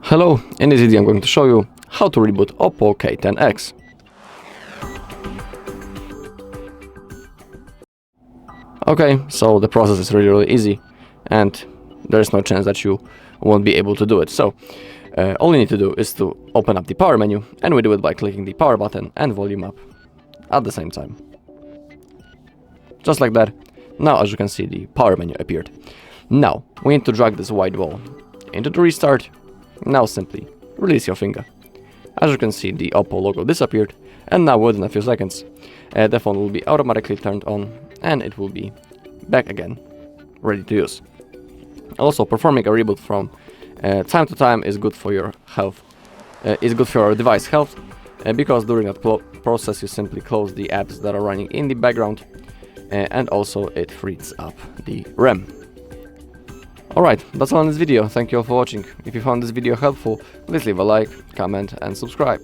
Hello, in this video I'm going to show you how to reboot OPPO K10x. Okay, so the process is really easy and there is no chance that you won't be able to do it. So all you need to do is to open up the power menu, and we do it by clicking the power button and volume up at the same time. Just like that. Now as you can see, the power menu appeared. Now we need to drag this white ball into the restart. Now simply release your finger. As you can see, the OPPO logo disappeared, and now within a few seconds the phone will be automatically turned on and it will be back again, ready to use. Also, performing a reboot from time to time is good for your health, is good for your device health, because during that process you simply close the apps that are running in the background, and also it frees up the RAM. Alright, that's all in this video. Thank you all for watching. If you found this video helpful, please leave a like, comment and subscribe.